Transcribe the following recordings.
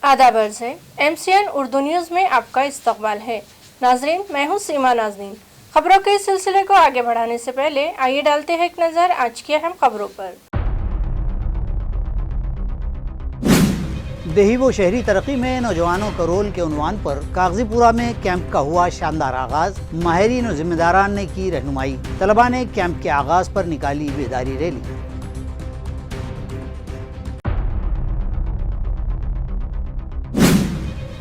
आदाब अर्ज़ है। MCN उर्दू न्यूज़ में आपका इस्तकबाल है। नाजरीन, मैं हूँ सीमा नाज़नीन। खबरों के सिलसिले को आगे बढ़ाने से पहले आइए डालते हैं एक नज़र आज की अहम खबरों पर। देही व शहरी तरक्की में नौजवानों का रोल के उन्वान पर कागजीपुरा में कैंप का हुआ शानदार आगाज। माहिरीन और जिम्मेदारान ने की रहनुमाई। तलबा ने कैंप के आगाज पर निकाली बेदारी रैली।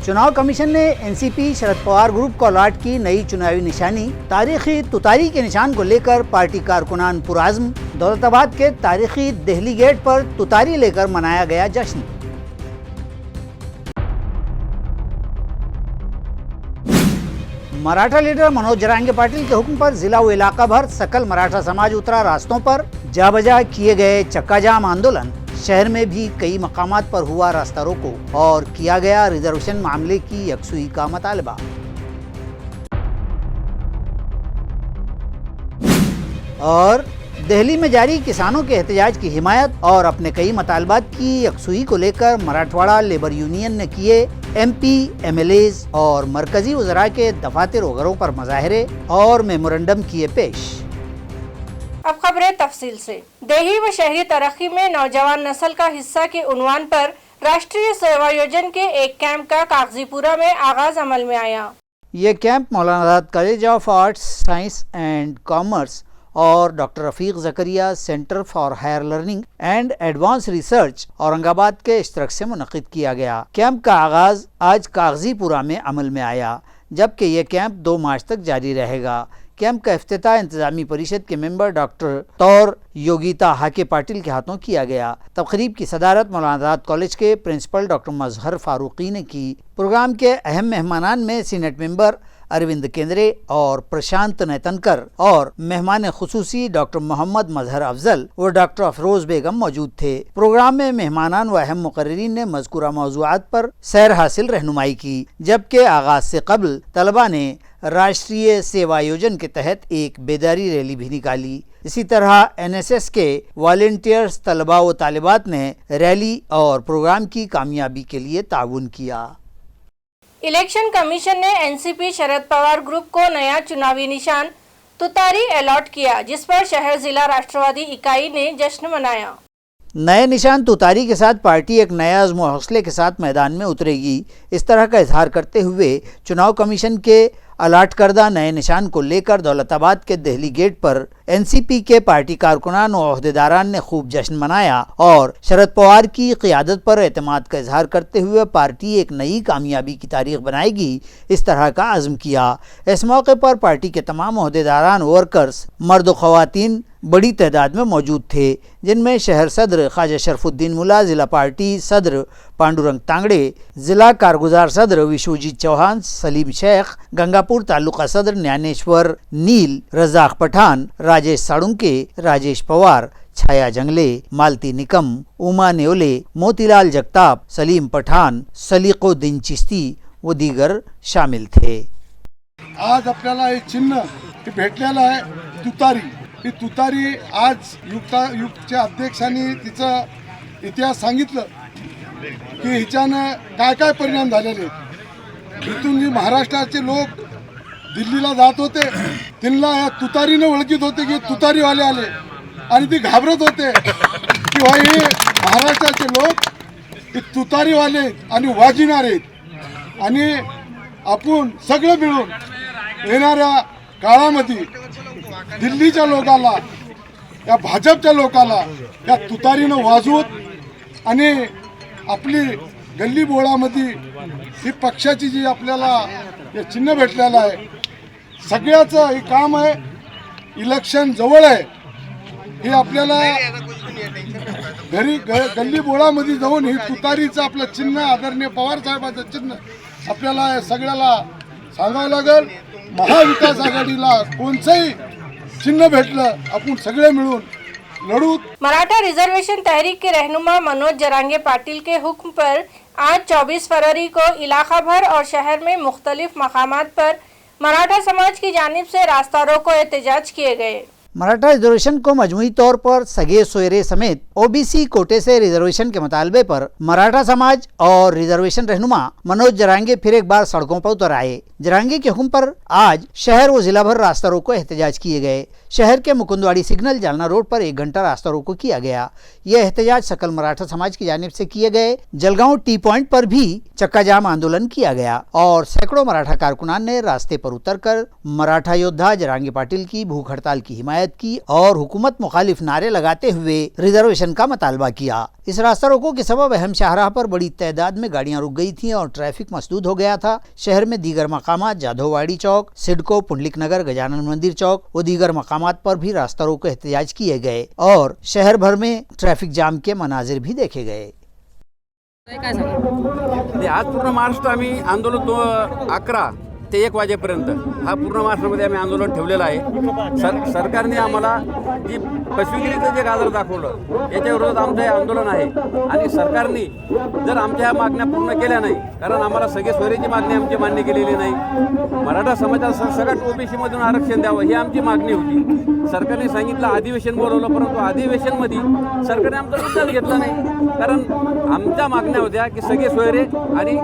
चुनाव कमीशन ने एनसीपी शरद पवार ग्रुप को अलॉट की नई चुनावी निशानी। तारीखी तुतारी के निशान को लेकर पार्टी कारकुनान पुरआज़्म। दौलताबाद के तारीखी दिल्ली गेट पर तुतारी लेकर मनाया गया जश्न। मराठा लीडर मनोज जरांगे पाटिल के हुक्म पर जिला व इलाका भर सकल मराठा समाज उतरा रास्तों पर। जा बजा किए गए चक्का जाम आंदोलन। शहर में भी कई मकामात पर हुआ रास्ता रोको और किया गया रिजर्वेशन मामले की यकसुई का मुतालबा। और दिल्ली में जारी किसानों के एहतजाज की हिमायत और अपने कई मुतालबात की यकसुई को लेकर मराठवाड़ा लेबर यूनियन ने किए MP, MLAs और मरकजी वज़रा के दफातर वगैरह पर मुजाहरे और मेमोरेंडम किए पेश। अब खबरें तफसील से। देही व शहरी तरक्की में नौजवान नस्ल का हिस्सा के उन्वान पर राष्ट्रीय सेवायोजन के एक कैंप का कागजीपुरा में आगाज अमल में आया। ये camp Maulana Azad college of arts, science and commerce और doctor Rafiq Zakaria centre for higher learning and advance research Aurangabad के इश्तराक से मुनक़िद किया गया। कैंप का आगाज आज कागजीपुरा में अमल में आया, जबकि यह कैंप 2 मार्च तक जारी रहेगा। कैंप का इफ्तिताह इंतजामी परिषद के मेंबर डॉक्टर तौर योगिता हाके पाटिल के हाथों किया गया। तकरीब की सदारत मौलाना आज़ाद कॉलेज के प्रिंसिपल डॉक्टर मजहर फारूकी ने की। प्रोग्राम के अहम मेहमानान में सीनेट मेंबर अरविंद केंद्रे और प्रशांत नेतनकर और मेहमान खुसूसी डॉक्टर मोहम्मद मजहर अफजल और डॉक्टर अफरोज बेगम मौजूद थे। प्रोग्राम में मेहमानान व अहम मुकर्रिरीन ने मज़कूरा मौज़ूआत पर सैर हासिल रहनुमाई की, जबकि आगाज से कबल तलबा ने राष्ट्रीय सेवायोजन के तहत एक बेदारी रैली भी निकाली। इसी तरह NSS के वॉलंटियर्स, तलबा व तालिबात ने रैली और प्रोग्राम की कामयाबी के लिए ताउन किया। इलेक्शन कमीशन ने NCP शरद पवार ग्रुप को नया चुनावी निशान तुतारी अलॉट किया, जिस पर शहर जिला राष्ट्रवादी इकाई ने जश्न मनाया। नए निशान तुतारी के साथ पार्टी एक नया अज़्म व हौसले के साथ मैदान में उतरेगी। इस तरह का इजहार करते हुए चुनाव कमीशन के अलॉट करदा नए निशान को लेकर दौलताबाद के दिल्ली गेट पर NCP के पार्टी कारकुनान और ओहदेदारान ने खूब जश्न मनाया और शरद पवार की क़ियादत पर एतमाद का इजहार करते हुए पार्टी एक नई कामयाबी की तारीख बनाएगी, इस तरह का अज़्म किया। इस मौके पर पार्टी के तमाम ओहदेदारान, वर्कर्स, मर्द व ख़वातीन बड़ी तादाद में मौजूद थे, जिनमें शहर सदर ख्वाजा शरफुद्दीन मुला, ज़िला पार्टी सदर पांडुरंग तांगड़े, ज़िला कारगुजार सदर विश्वजीत चौहान, सलीम शेख, गंगापुर तालुका सदर ज्ञानेश्वर नील, रज़ाक पठान, राजेश साड़ुंके, राजेश पवार, छाया जंगले, मालती निकम, उमा नेवले, मोतीलाल जगताप, सलीम पठान, सलीक़ुद्दीन चिश्ती व दीगर शामिल थे। आज आपल्याला एक चिन्ह भेटलेलं आहे, तुतारी। ही तुतारी आज युगच्या अध्यक्षांनी तिचा इतिहास सांगितलं की हिच्यानं काय काय परिणाम झालेले। इथून जी महाराष्ट्राचे लोक दिल्लीला जात होते, त्यांना या तुतारीने ओळखीत होते की तुतारीवाले आले आणि ती घाबरत होते की भाई हे महाराष्ट्राचे लोक हे तुतारीवाले आणि वाजविणार आहेत आणि आपण सगळं मिळून येणाऱ्या काळामध्ये दिल्लीच्या लोकाला, या भाजपच्या लोकाला या तुतारीनं वाजवत आणि आपली गल्ली बोळामध्ये ही पक्षाची जी आपल्याला हे चिन्ह भेटलेलं आहे, सगळ्याचं हे काम आहे। इलेक्शन जवळ आहे, हे आपल्याला घरी गल्ली बोळामध्ये जाऊन ही तुतारीचं आपलं चिन्ह, आदरणीय पवार साहेबांचं चिन्ह आपल्याला सगळ्याला सांगावं लागेल। महाविकास आघाडीला कोणचंही चिन्ह भेटलं, आपण सगळे मिळून लड़ू। मराठा रिजर्वेशन तहरीक के रहनुमा मनोज जरांगे पाटिल के हुक्म पर आज 24 फरवरी को इलाका भर और शहर में मुख्तलिफ मकामात पर मराठा समाज की जानिब से रास्ता रोको एहतजाज किए गए। मराठा रिजर्वेशन को मजमूई तौर पर सगे सोयरे समेत ओबीसी कोटे से रिजर्वेशन के मुतालबे पर मराठा समाज और रिजर्वेशन रहनुमा मनोज जरांगे फिर एक बार सड़कों पर उतर आए। जरांगे के हुक्म पर आज शहर व जिला भर रास्ता रोको एहतजाज किए गए। शहर के मुकुंदवाड़ी सिग्नल जालना रोड पर 1 घंटा रास्ता रोको किया गया। यह एहतजाज सकल मराठा समाज की जानिब से किए गए। जलगांव टी पॉइंट पर भी चक्का जाम आंदोलन किया गया और सैकड़ों मराठा कारकुनान ने रास्ते पर उतरकर मराठा योद्धा जरांगे पाटिल की भूख हड़ताल की हिमायत की और हुकूमत मुखालिफ नारे लगाते हुए रिजर्वेशन का मुतालबा किया। इस रास्ता रोको के सबब अहम शाहराह पर बड़ी तादाद में गाड़ियां रुक गई थीं और ट्रैफिक मसदूद हो गया था। शहर में दीगर मकामात जाधववाड़ी चौक, सिडको, पुंडलिक नगर, गजानन मंदिर चौक व दीगर मकामात पर भी रास्ता रोको एहतजाज किए गए और शहर भर में ट्रैफिक जाम के मनाजिर भी देखे गए। आज पूर्ण महाराष्ट्र आम्ही आंदोलन 11 ते 1 वाजेपर्यंत हा पूर्ण महाराष्ट्रामध्ये आम्ही आंदोलन ठेवलेलं आहे। सरकारने आम्हाला जी फसवेगिरीचं जे गाजर दाखवलं याच्या विरोधात आमचं हे आंदोलन आहे आणि सरकारने जर आमच्या ह्या मागण्या पूर्ण केल्या नाही, कारण आम्हाला सगळे सोयरीची मागणी आमची मान्य केलेली नाही, मराठा समाजाला सगळ्यात ओबीसीमधून आरक्षण द्यावं ही आमची मागणी होती। सरकारने सांगितलं अधिवेशन बोलवलं, परंतु अधिवेशनमध्ये सरकारने आमचा मुद्दाच घेतला नाही, कारण आमच्या मागण्या होत्या की सगळे सोयरे आणि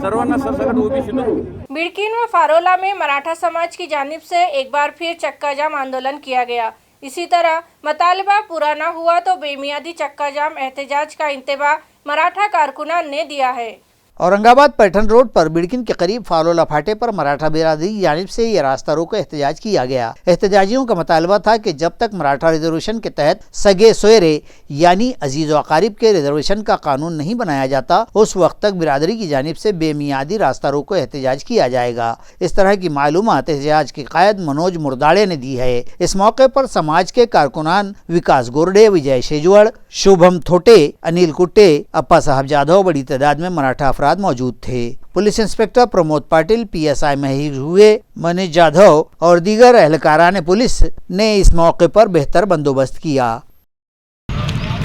सर्वांना सरसकट ओबीसीतून। बिड़कीन व फारोला में मराठा समाज की जानिब से एक बार फिर चक्का जाम आंदोलन किया गया। इसी तरह मुतालबा पूरा न हुआ तो बेमियादी चक्का जाम एहतजाज का इंतबा मराठा कारकुनान ने दिया है। औरंगाबाद पैठन रोड पर बिड़किन के करीब फालोला फाटे पर मराठा बिरादरी की जानिब से ये रास्ता रोको एहतजाज किया गया। एहतजाजियों का मुतालबा था कि जब तक मराठा रिजर्वेशन के तहत सगे सोयरे यानी अजीज व अकारिब के रिजर्वेशन का कानून नहीं बनाया जाता, उस वक्त तक बिरादरी की जानिब से बेमियादी रास्ता रोको एहतजाज किया जाएगा। इस तरह की मालूमात एहतजाज के कायद मनोज मुर्दाड़े ने दी है। इस मौके पर समाज के कारकुनान विकास गोरडे, विजय शेजवड़, शुभम थोटे, अनिल कुट्टे, अप्पा साहब जाधव बड़ी तादाद में मराठा अफराद मौजूद थे। Police inspector Pramod Patil, PSI महिर हुए, मनीष जाधव और दीगर एहलकारान पुलिस ने इस मौके पर बेहतर बंदोबस्त किया।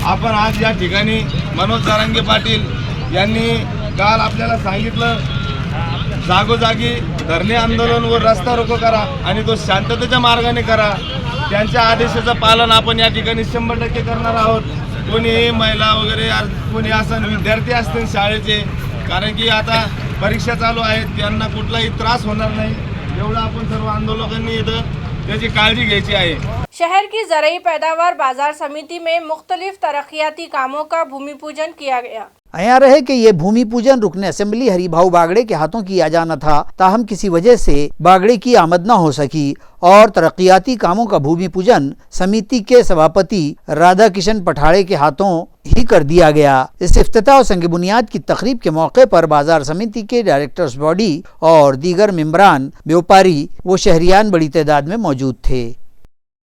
आपण आज या ठिकाणी मनोज जरांगे पाटील यांनी काल आपल्याला सांगितलं जागोजागी धरणे आंदोलन व रस्ता रोको करा आणि तो शांततेच्या मार्गाने करा। त्यांच्या आदेशाचं पालन आपण या ठिकाणी 100% करणार आहोत। कोणी महिला वगैरे कोणी असं विद्यार्थी असतील शाळेचे, कारण की आता परीक्षा चालू आहेत, त्यांना कुठलाही त्रास होणार नाही एवढं आपण सर्व आंदोलकांनी इथं त्याची काळजी घ्यायची आहे। शहर की ज़राई पैदावार बाजार समिति में मुख्तलिफ तरक्याती कामों का भूमि पूजन किया गया। यहाँ रहे कि ये भूमि पूजन रुकन असेंबली हरिभाऊ बागड़े के हाथों किया जाना था, ताहम किसी वजह से बागड़े की आमद न हो सकी और तरक्याती कामों का भूमि पूजन समिति के सभापति राधा किशन पठाड़े के हाथों ही कर दिया गया। इस इफ्तिताह और संग बुनियाद की तकरीब के मौके पर बाजार समिति के डायरेक्टर्स बॉडी और दीगर मेंबरान, व्यापारी व शहरियान बड़ी तादाद में मौजूद थे।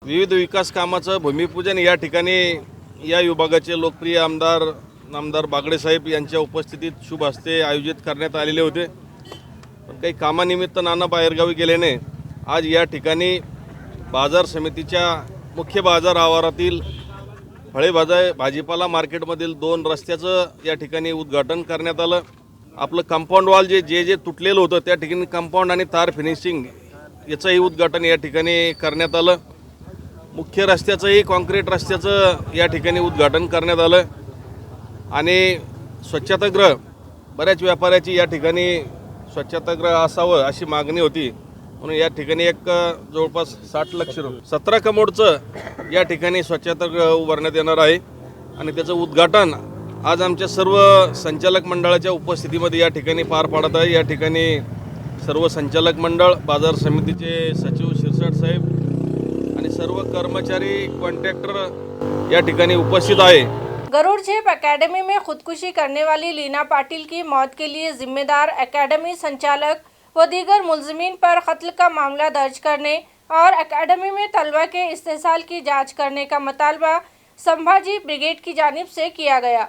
विविध विकास कामाचं भूमिपूजन या ठिकाणी या विभागाचे लोकप्रिय आमदार बागडे साहेब यांच्या उपस्थितीत शुभ हस्ते आयोजित करण्यात आलेले होते। पण काही कामानिमित्त नाना बाहेरगावी गेल्याने आज या ठिकाणी बाजार समितीच्या मुख्य बाजार आवारातील फळे भाजीपाला मार्केटमधील 2 रस्त्याचं या ठिकाणी उद्घाटन करण्यात आलं। आपलं कंपाऊंड वॉल जे तुटलेलं होतं त्या ठिकाणी कंपाऊंड आणि तार फिनिशिंग याचंही उद्घाटन या ठिकाणी करण्यात आलं। मुख्य रस्त्याचंही कॉन्क्रीट रस्त्याचं या ठिकाणी उद्घाटन करण्यात आलं आणि स्वच्छतागृह बऱ्याच व्यापाऱ्याची या ठिकाणी स्वच्छतागृह असावं अशी मागणी होती, म्हणून या ठिकाणी एक जवळपास 60 लाख 17 करोडचं या ठिकाणी स्वच्छतागृह उभारण्यात येणार आहे आणि त्याचं उद्घाटन आज आमच्या सर्व संचालक मंडळाच्या उपस्थितीमध्ये या ठिकाणी पार पाडत आहे। या ठिकाणी सर्व संचालक मंडळ, बाजार समितीचे सचिव शिरसाट साहेब आणि सर्व कर्मचारी, कॉन्ट्रॅक्टर या ठिकाणी उपस्थित आहे। गरुड़ झेप एकेडमी में खुदकुशी करने वाली लीना पाटिल की मौत के लिए जिम्मेदार एकेडमी संचालक व दीगर मुलजिमीन पर कत्ल का मामला दर्ज करने और एकेडमी में तलबा के इस्तेसाल की जांच करने का मुतालबा संभाजी ब्रिगेड की जानिब से किया गया।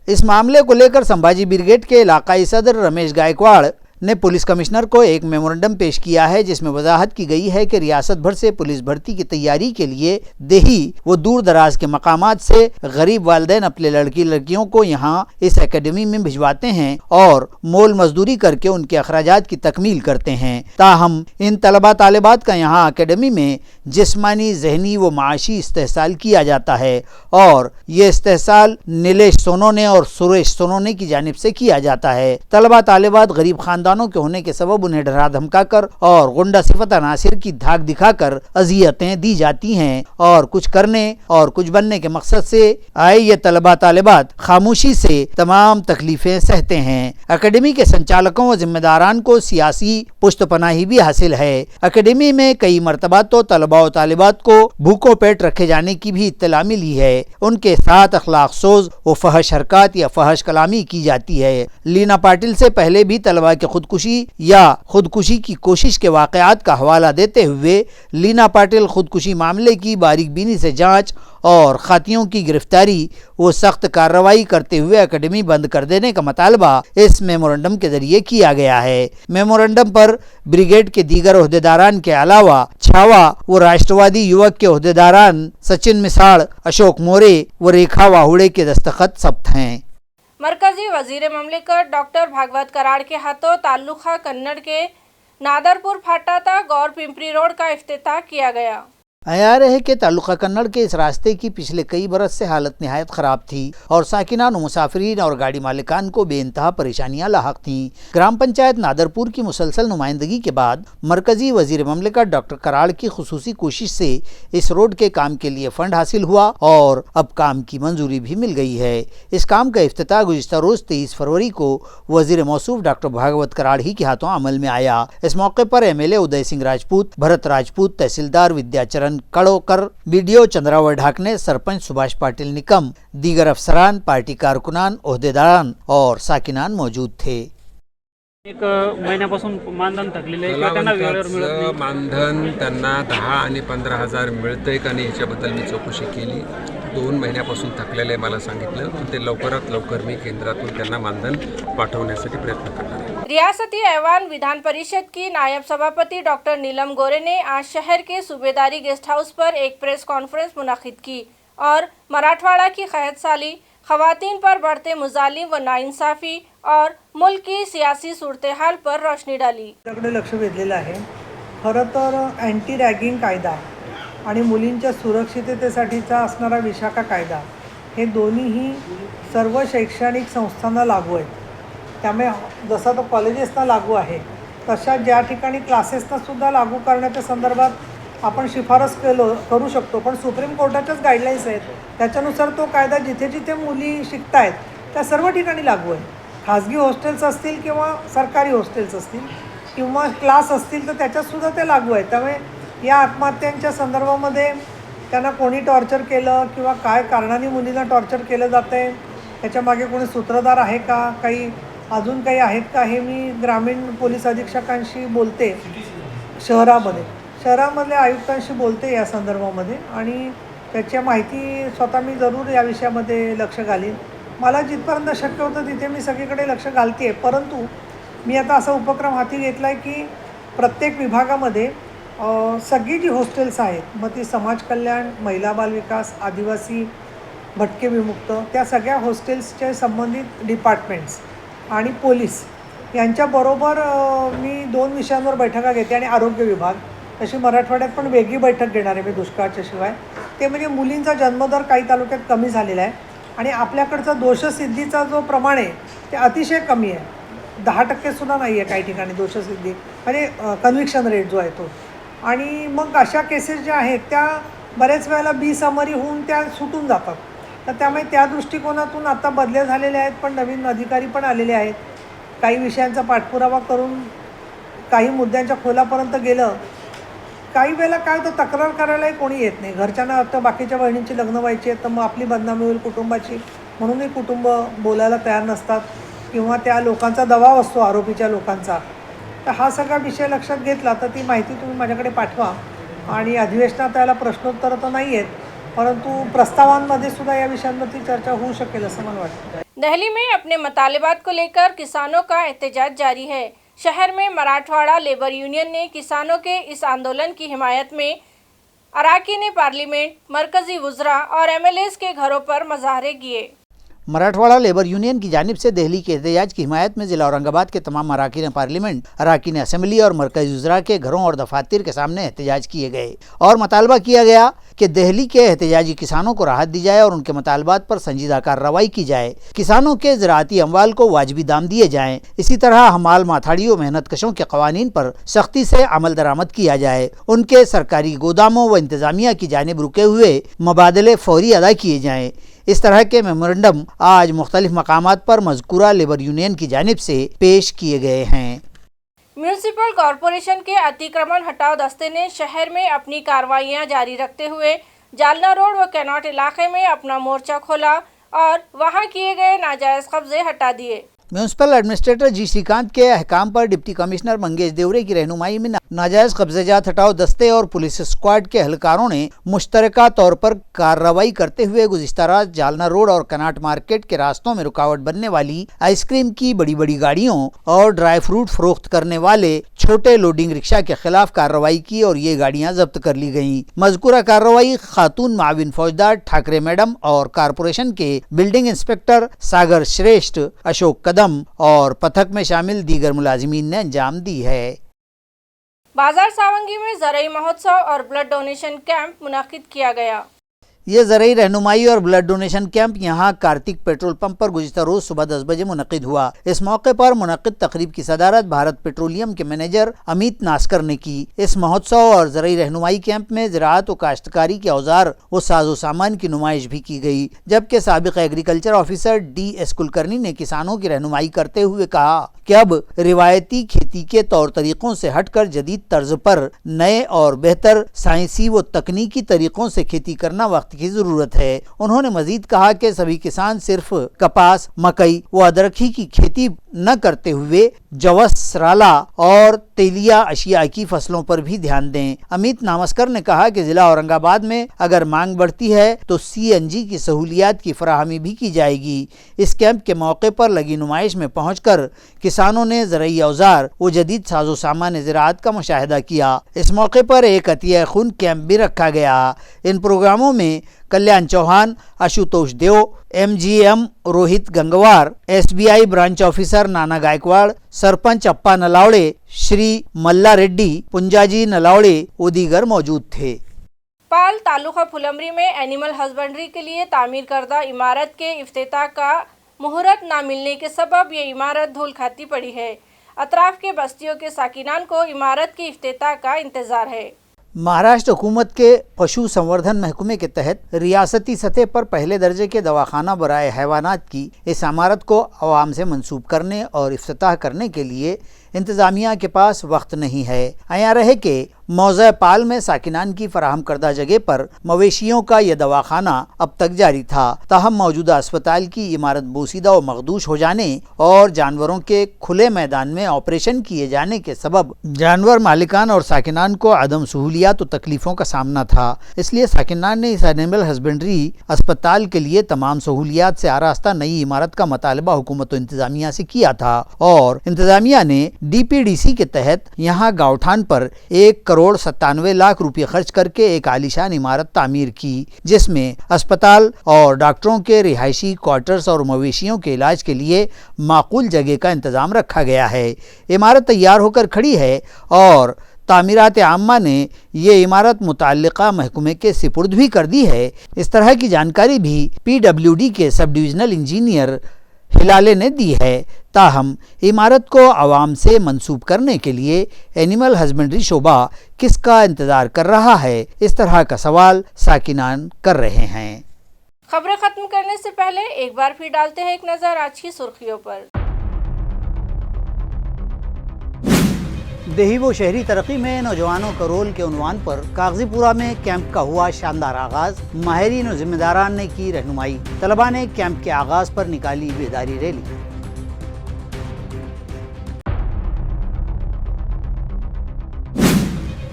इस मामले को लेकर संभाजी ब्रिगेड के इलाकाई सदर रमेश गायकवाड़ ने पुलिस कमिश्नर को एक मेमोरेंडम पेश किया है, जिसमें वजाहत की गई है कि रियासत भर से पुलिस भर्ती की तैयारी के लिए देही व दूर दराज के मकामात से गरीब वालिदैन अपने लड़की लड़कियों को यहाँ इस एकेडमी में भिजवाते हैं और मोल मजदूरी करके उनके अखराजात की तकमील करते हैं। ताहम इन तलबा तालिबात का यहाँ एकेडमी में जिस्मानी, जहनी व माशी इस्तेहसाल किया जाता है और ये इस्तेहसाल नीलेश सोनोने और सुरेश सोनोने की जानिब से किया जाता है। तलबा तालिबात गरीब खानदानों के होने के सबब उन्हें डरा धमका कर और गुंडा सिफत अनासिर की धाक दिखाकर अजियतें दी जाती हैं और कुछ करने और कुछ बनने के मकसद से आए ये तलबा तालिबात खामोशी से तमाम तकलीफें सहते हैं। एकेडमी के संचालकों व जिम्मेदारान को सियासी पुष्टपनाही भी हासिल है। एकेडमी में कई मरतबा तो तलबा व तालिबात को भूखों पेट रखे जाने की भी इत्तला मिली है। उनके साथ अखलाक सोज व फहश हरकत या फहश कलामी की जाती है। लीना पाटिल से पहले भी तलबा की खुदकुशी या खुदकुशी की कोशिश के वाक़यात का हवाला देते हुए लीना पाटिल खुदकुशी मामले की बारीक बीनी से जांच और खातियों की गिरफ्तारी व सख्त कार्रवाई करते हुए एकेडमी बंद कर देने का मुतालबा इस मेमोरेंडम के जरिए किया गया है। मेमोरेंडम पर ब्रिगेड के दीगर ओहदेदारान के अलावा छावा व राष्ट्रवादी युवक के ओहदेदारान सचिन मिसाड़, अशोक मोरे व रेखा वाहुड़े के दस्तखत सब्त हैं। मरकजी वजीर ममलिकत डॉक्टर भागवत कराड़ के हाथों ताल्लुका कन्नड़ के नादरपुर फाटा तक और पिंपरी रोड का इफ्तिताह किया गया। अयार है कि तालुका कन्नड़ के इस रास्ते की पिछले कई बरस से हालत निहायत ख़राब थी और साकिनान मुसाफिरीन और गाड़ी मालिकान को बेइंतहा परेशानियां लाहक थीं। ग्राम पंचायत नादरपुर की मुसलसल नुमाइंदगी के बाद मरकजी वजीर ममलिकत डॉक्टर कराड़ की खुसूसी कोशिश से इस रोड के काम के लिए फंड हासिल हुआ और अब काम की मंजूरी भी मिल गई है। इस काम का इफ्तिताह गुज़िश्ता रोज़ 23 फरवरी को वजीर मौसूफ डॉक्टर भागवत कराड़ ही के हाथों अमल में आया। इस मौके पर MLA उदय सिंह राजपूत, भरत राजपूत, तहसीलदार विद्याचरण कड़ोकर, BDO चंद्रावर ढाकने, सरपंच सुभाष पाटिल निकम, दीगर अफसरान, पार्टी कारकुनान, ओहदेदारान और साकिनान मौजूद थे। एक महिन्यापासून मानधन थकलेले आहे किंवा त्यांना वेळेवर मिळत नाही। मानधन त्यांना 10 आणि 15,000 मिळतंय का नाही याच्याबद्दल मी चौकशी केली। 2 महिन्यापासून थकलेले मला सांगितलं, ते लवकरात लवकर मी केंद्रातून त्यांना मानधन पाठवण्यासाठी प्रयत्न करणार आहे। रियासती ऐवान विधान परिषद की नायब सभापति डॉक्टर नीलम गोरे ने आज शहर के सूबेदारी गेस्ट हाउस पर एक प्रेस कॉन्फ्रेंस मुनाकिद की और मराठवाड़ा की खैत साली, खवातीन पर बढ़ते मुजालिम व नाइंसाफ़ी और मुल्क की सियासी सूरत हाल पर रोशनी डाली। त्याकडे लक्ष वेधलेलं आहे। खरं तर अँटी रॅगिंग कायदा आणि मुलींच्या सुरक्षिततेसाठीचा असणारा विशाखा कायदा हे दोन्हीही सर्व शैक्षणिक संस्थांना लागू आहेत। त्यामुळे जसा तो कॉलेजेसना लागू आहे तशा ज्या ठिकाणी क्लासेसना सुद्धा लागू करण्याच्या संदर्भात आपण शिफारस करू शकतो, पण सुप्रीम कोर्टाच्याच गाईडलाईन्स आहेत त्याच्यानुसार तो कायदा जिथे जिथे मुली शिकतायत त्या सर्व ठिकाणी लागू आहे। खाजगी हॉस्टेल्स असतील किंवा सरकारी हॉस्टेल्स असतील किंवा क्लास असतील तर त्याच्यातसुद्धा ते लागू आहे। त्यामुळे या आत्महत्यांच्या संदर्भामध्ये त्यांना कोणी टॉर्चर केलं किंवा काय कारणाने मुलींना टॉर्चर केलं जातं आहे, त्याच्यामागे कोणी सूत्रधार आहे का, काही अजून काही आहेत का, हे मी ग्रामीण पोलीस अधीक्षकांशी बोलते, शहरामधल्या आयुक्तांशी बोलते या संदर्भामध्ये आणि त्याच्या माहिती स्वतः मी जरूर या विषयामध्ये लक्ष घालीन। मला जिथपर्यंत शक्य होतं तिथे मी सगळीकडे लक्ष घालते आहे, परंतु मी आता असा उपक्रम हाती घेतला आहे की प्रत्येक विभागामध्ये सगळी जी हॉस्टेल्स आहेत, मग ती समाज कल्याण, महिला बाल विकास, आदिवासी, भटके विमुक्त, त्या सगळ्या हॉस्टेल्सचे संबंधित डिपार्टमेंट्स आणि पोलीस यांच्याबरोबर मी 2 विषयांवर बैठका घेते आणि आरोग्य विभाग तशी मराठवाड्यात पण वेगळी बैठक घेणार आहे मी दुष्काळाच्या शिवाय। ते म्हणजे मुलींचा जन्मदर काही तालुक्यात कमी झालेला आहे आणि आपल्याकडचा दोषसिद्धीचा जो प्रमाण आहे ते अतिशय कमी आहे, 10% सुद्धा नाही आहे काही ठिकाणी दोषसिद्धी, म्हणजे कन्व्हिक्शन रेट जो आहे तो। आणि मग अशा केसेस ज्या आहेत त्या बरेच वेळेला समरी होऊन त्या सुटून जातात। तर त्यामुळे त्या दृष्टिकोनातून आता बदल्या झालेल्या आहेत, पण नवीन अधिकारी पण आलेले आहेत। काही विषयांचा पाठपुरावा करून काही मुद्द्यांच्या खोलापर्यंत गेलं। काही वेळेला काय होतं, तक्रार करायलाही कोणी येत नाही। घरच्यांना वाटतं बाकीच्या बहिणींची लग्न व्हायची आहेत तर मग आपली बदनामी होईल कुटुंबाची, म्हणूनही कुटुंब बोलायला तयार नसतात किंवा त्या लोकांचा दबाव असतो आरोपीच्या लोकांचा। तर हा सगळा विषय लक्षात घेतला तर ती माहिती तुम्ही माझ्याकडे पाठवा आणि अधिवेशनात त्याला प्रश्नोत्तर तर नाही आहेत, परंतु प्रस्तावांमध्ये सुद्धा या विषयांवरती चर्चा होऊ शकेल असं मला वाटतं। दिल्ली में अपने मुतालिबात को लेकर किसानों का एहतजाज जारी है। शहर में मराठवाड़ा लेबर यूनियन ने किसानों के इस आंदोलन की हिमायत में अराकीन पार्लियामेंट, मरकजी वुज़रा और MLAs के घरों पर मुजाहरे किए। मराठवाड़ा लेबर यूनियन की जानिब से दिल्ली के एहतजाज की हिमायत में जिला औरंगाबाद के तमाम अराकीन पार्लियामेंट, अराकीन असेंबली और मरकज़ी वज़रा के घरों और दफातर के सामने एहतजाज किए गए और मुतालबा किया गया कि दिल्ली के एहतजाजी किसानों को राहत दी जाए और उनके मुतालबात पर संजीदा कार्रवाई की जाए। किसानों के ज़राअती अमवाल को वाजिबी दाम दिए जाएँ। इसी तरह हमाल माथाड़ियों मेहनत कशों के कवानीन पर सख्ती से अमल दरामद किया जाए। उनके सरकारी गोदामों व इंतज़ामिया की जानिब रुके हुए मुबादले फौरी अदा किए जाएँ। इस तरह के मेमोरेंडम आज मुख्तलिफ मकामात पर मज़कूरा लेबर यूनियन की जानिब से पेश किए गए हैं। म्यूनिसिपल कॉरपोरेशन के अतिक्रमण हटाओ दस्ते ने शहर में अपनी कार्रवाइयां जारी रखते हुए जालना रोड व कैनॉट इलाके में अपना मोर्चा खोला और वहां किए गए नाजायज कब्जे हटा दिए। म्यूनसिपल एडमिनिस्ट्रेटर जी श्रीकांत के अहकाम पर डिप्टी कमिश्नर मंगेश देवरे की रहनुमाई में नाजायज कब्जेजात हटाओ दस्ते और पुलिस स्क्वाड के एहलकारों ने मुश्तरका तौर पर कार्रवाई करते हुए गुज़िश्ता रात जालना रोड और कनाट मार्केट के रास्तों में रुकावट बनने वाली आइसक्रीम की बड़ी बड़ी गाड़ियों और ड्राई फ्रूट फरोख्त करने वाले छोटे लोडिंग रिक्शा के खिलाफ कार्रवाई की और ये गाड़ियां जब्त कर ली गयी। मज़कूरा कार्रवाई खातून माविन फौजदार ठाकरे मैडम और कारपोरेशन के बिल्डिंग इंस्पेक्टर सागर श्रेष्ठ, अशोक कदम और पथक में शामिल दीगर मुलाजिमीन ने अंजाम दी है। बाजार सावंगी में ज़राई महोत्सव और ब्लड डोनेशन कैंप मुनक्किद किया गया। ये ज़राई रहनुमाई और ब्लड डोनेशन कैंप यहाँ कार्तिक पेट्रोल पंप पर गुज़िश्ता रोज़ सुबह 10 बजे मुनक्किद हुआ। इस मौके पर मुनक्किद तकरीब की सदारत भारत पेट्रोलियम के मैनेजर अमित नास्कर ने की। इस महोत्सव और ज़राई रहनुमाई कैंप में ज़राअत व काश्तकारी के औजार व साजो सामान की नुमाइश भी की गई, जबकि साबिक़ एग्रीकल्चर ऑफिसर DS कुलकर्णी ने किसानों की रहनुमाई करते हुए कहा कि अब रिवायती खेती के तौर तरीक़ों से हटकर जदीद तर्ज पर नए और बेहतर साइंसी व तकनीकी तरीक़ों से खेती करना वक्त की ज़रूरत है। उन्होंने मजीद कहा कि सभी किसान सिर्फ कपास, मकई व अदरखी की खेती न करते हुए जवस, राला और तेलिया अशिया की फसलों पर भी ध्यान दें। अमित नामस्कर ने कहा कि जिला औरंगाबाद में अगर मांग बढ़ती है तो CNG की सहूलियात की फराहमी भी की जाएगी। इस कैंप के मौके पर लगी नुमाइश में पहुंचकर किसानों ने ज़राई औजार व जदीद साजो सामान ज़राअत का मुशाहिदा किया। इस मौके पर एक अतिया खून कैंप भी रखा गया। इन प्रोग्रामों में कल्याण चौहान, आशुतोष देव, MGM Rohit Gangwar, SBI branch officer नाना गायकवाड़, सरपंच अप्पा नलावड़े, श्री मल्ला रेड्डी, पुंजाजी नलावड़े व दीगर मौजूद थे। पाल तालुका फुलमरी में एनिमल हस्बेंड्री के लिए तामीर करदा इमारत के इफ्तिताह का मुहूर्त न मिलने के सबब ये इमारत धूल खाती पड़ी है। अतराफ के बस्तियों के साकिनान को इमारत की इफ्तिताह का इंतजार है। महाराष्ट्र हुकूमत के पशु संवर्धन महकमे के तहत रियासती सतह पर पहले दर्जे के दवाखाना बराए हैवानात की इस इमारत को अवाम से मंसूब करने और इफ्तिताह करने के लिए इंतज़ामिया के पास वक्त नहीं है। आया रहे कि मौज़ा पाल में साकिनान की फराहम करदा जगह पर मवेशियों का यह दवाखाना अब तक जारी था। ताहम मौजूदा अस्पताल की इमारत बोसीदा व मखदूश हो जाने और जानवरों के खुले मैदान में ऑपरेशन किए जाने के सबब जानवर मालिकान और साकिनान को अदम सहूलियात व तकलीफ़ों का सामना था। इसलिए साकिनान ने इस एनिमल हस्बेंड्री अस्पताल के लिए तमाम सहूलियात से आरास्ता नई इमारत का मुतालबा हुकूमत व इंतज़ामिया से किया था और इंतज़ामिया ने DPDC के तहत यहाँ गाँवठान पर 1,97,00,000 रुपये खर्च करके एक आलीशान इमारत तामीर की, जिसमें अस्पताल और डॉक्टरों के रिहायशी क्वार्टर्स और मवेशियों के इलाज के लिए माकूल जगह का इंतज़ाम रखा गया है। इमारत तैयार होकर खड़ी है और तामीरात आम्मा ने ये इमारत मुताल्लिका महकमे के सिपुर्द भी कर दी है। इस तरह की जानकारी भी PWD के सब डिविजनल इंजीनियर हिलाले ने दी है। ताहम इमारत को आवाम से मंसूब करने के लिए एनिमल हस्बेंड्री शोबा किसका इंतज़ार कर रहा है, इस तरह का सवाल साकिनान कर रहे हैं। खबरें खत्म करने से पहले एक बार फिर डालते हैं एक नज़र आज की सुर्खियों पर। देही व शहरी तरक्की में नौजवानों का रोल के उन्वान पर कागजीपुरा में कैंप का हुआ शानदार आगाज। माहिरीन और जिम्मेदारान ने की रहनुमाई। तलबा ने कैंप के आगाज पर निकाली बेदारी रैली।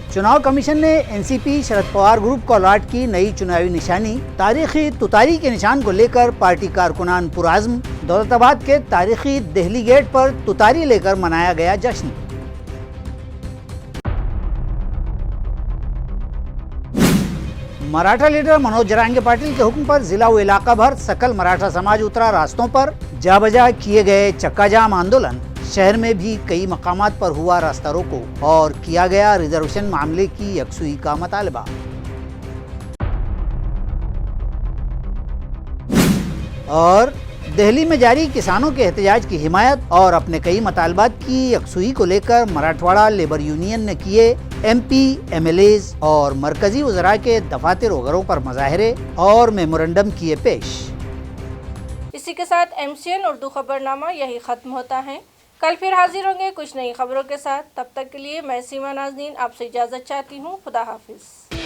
चुनाव कमीशन ने NCP शरद पवार ग्रुप को अलॉट की नई चुनावी निशानी तारीखी तुतारी के निशान को लेकर पार्टी कारकुनान पुरआज़्म दौलताबाद के तारीखी दिल्ली गेट पर तुतारी लेकर मनाया गया जश्न। मराठा लीडर मनोज जरांगे पाटिल के हुक्म पर जिला व इलाका भर सकल मराठा समाज उतरा रास्तों पर। जा बजा किए गए चक्का जाम आंदोलन। शहर में भी कई मकामात पर हुआ रास्ता रोको और किया गया रिजर्वेशन मामले की यकसुई का मुतालबा। और दिल्ली में जारी किसानों के एहतजाज की हिमायत और अपने कई मुतालबात की यकसुई को लेकर मराठवाड़ा लेबर यूनियन ने किए MP, MLAs और मरकजी वज़रा के दफातर व घरों पर मुजाहरे और मेमोरेंडम किए पेश। इसी के साथ MCN उर्दू खबरनामा यही खत्म होता है। कल फिर हाजिर होंगे कुछ नई खबरों के साथ। तब तक के लिए मैं सीमा नाज़नीन आपसे इजाज़त चाहती हूँ। खुदा हाफिज़।